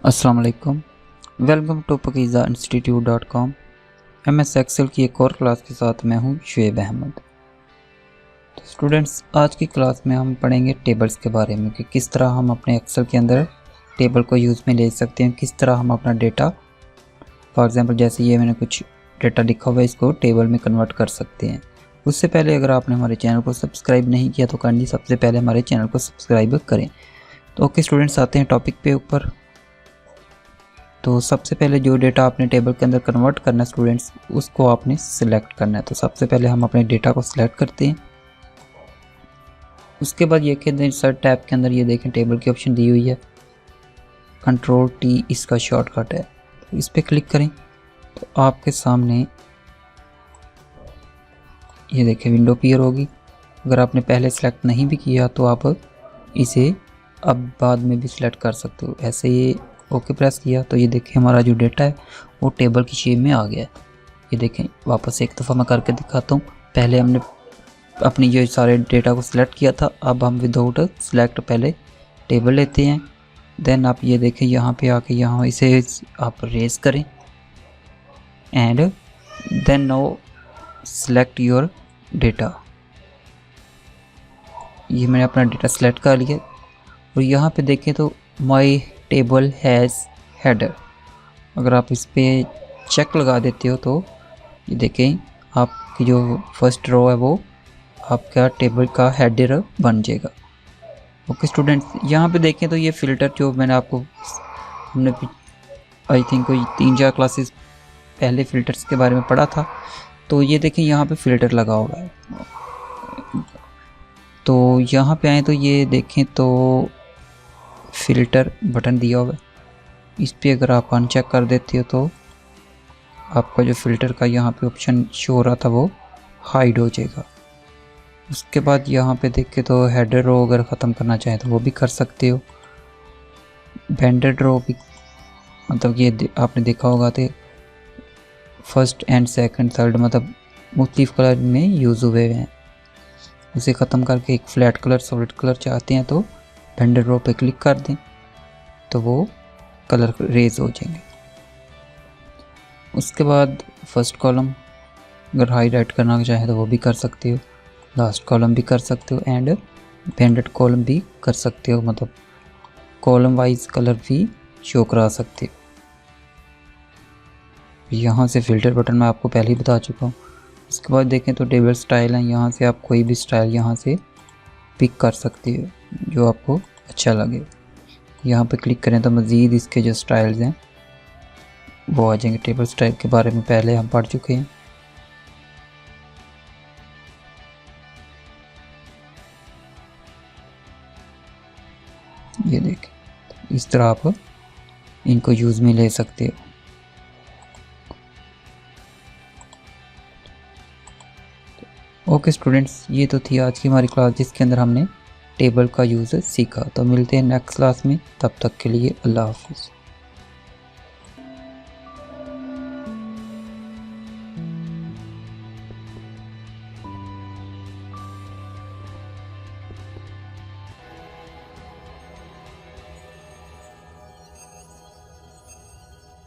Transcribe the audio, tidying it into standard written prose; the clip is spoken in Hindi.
अस्सलाम वालेकुम। Welcome to pakizainstitute.com। MS Excel की एक और क्लास के साथ मैं हूं शुएब अहमद। तो स्टूडेंट्स, आज की क्लास में हम पढ़ेंगे टेबल्स के बारे में कि किस तरह हम अपने एक्सेल के अंदर टेबल को यूज़ में ले सकते हैं, किस तरह हम अपना डेटा, फॉर एग्जांपल जैसे ये मैंने कुछ डेटा लिखा हुआ है, इसको टेबल में कन्वर्ट कर सकते हैं। उससे पहले अगर आपने हमारे चैनल को सब्सक्राइब नहीं किया तो काइंडली सबसे पहले हमारे चैनल को सब्सक्राइब करें। तो ओके स्टूडेंट्स, आते हैं टॉपिक पे ऊपर। तो सबसे पहले जो डेटा आपने टेबल के अंदर कन्वर्ट करना है स्टूडेंट्स, उसको आपने सिलेक्ट करना है। तो सबसे पहले हम अपने डेटा को सिलेक्ट करते हैं। उसके बाद ये कि इंसर्ट टैब के अंदर ये देखें टेबल की ऑप्शन दी हुई है, Ctrl+T इसका शॉर्टकट है। तो इस पर क्लिक करें तो आपके सामने ये देखें विंडो अपीयर होगी। अगर आपने पहले सेलेक्ट नहीं भी किया तो आप इसे अब बाद में भी सिलेक्ट कर सकते हो। ऐसे ये ओके प्रेस किया तो ये देखें हमारा जो डेटा है वो टेबल की शेप में आ गया है। ये देखें, वापस एक दफ़ा मैं करके दिखाता हूँ। पहले हमने अपनी जो सारे डेटा को सिलेक्ट किया था, अब हम विदाउट सिलेक्ट पहले टेबल लेते हैं। देन आप ये देखें यहाँ पे आके यहाँ इसे आप रेज करें and then now select your data. ये मैंने अपना डेटा सेलेक्ट कर लिया और यहाँ पे देखें तो माई टेबल हैज़ हेडर। अगर आप इस पर चेक लगा देते हो तो ये देखें आपकी जो फर्स्ट रो है वो आपका टेबल का हेडर बन जाएगा। ओके स्टूडेंट्स, यहाँ पे देखें तो ये फ़िल्टर जो मैंने आपको हमने आई थिंक कोई 3-4 क्लासेस पहले फ़िल्टर्स के बारे में पढ़ा था। तो ये देखें यहाँ पे फ़िल्टर लगा हुआ है। तो यहाँ पे आए तो ये देखें तो फ़िल्टर बटन दिया हुआ है। इस पे अगर आप अनचेक कर देते हो तो आपका जो फ़िल्टर का यहाँ पे ऑप्शन शो हो रहा था वो हाइड हो जाएगा। उसके बाद यहाँ पे देख के तो हेडर रो अगर ख़त्म करना चाहें तो वो भी कर सकते हो। बैंडेड रो भी, मतलब ये आपने देखा होगा तो फर्स्ट एंड सेकंड थर्ड मतलब मुख्तलिफ कलर में यूज़ हुए हैं। उसे ख़त्म करके एक फ्लैट कलर सॉलिड कलर चाहते हैं तो बैंडेड रो पे क्लिक कर दें तो वो कलर रेज हो जाएंगे। उसके बाद फर्स्ट कॉलम अगर हाईलाइट करना चाहें तो वो भी कर सकते हो, लास्ट कॉलम भी कर सकते हो एंड बैंडेड कॉलम भी कर सकते हो, मतलब कॉलम वाइज कलर भी शो करा सकते हो। यहाँ से फ़िल्टर बटन मैं आपको पहले ही बता चुका हूँ। उसके बाद देखें तो टेबल स्टाइल है, यहाँ से आप कोई भी स्टाइल यहाँ से पिक कर सकते हो जो आपको अच्छा लगे। यहाँ पे क्लिक करें तो मज़ीद इसके जो स्टाइल्स हैं वो आ जाएंगे। टेबल स्टाइल के बारे में पहले हम पढ़ चुके हैं। ये देखें, इस तरह आप इनको यूज़ में ले सकते हो। ओके स्टूडेंट्स, ये तो थी आज की हमारी क्लास जिसके अंदर हमने टेबल का यूज़ सीखा। तो मिलते हैं नेक्स्ट क्लास में, तब तक के लिए अल्लाह हाफ़िज़।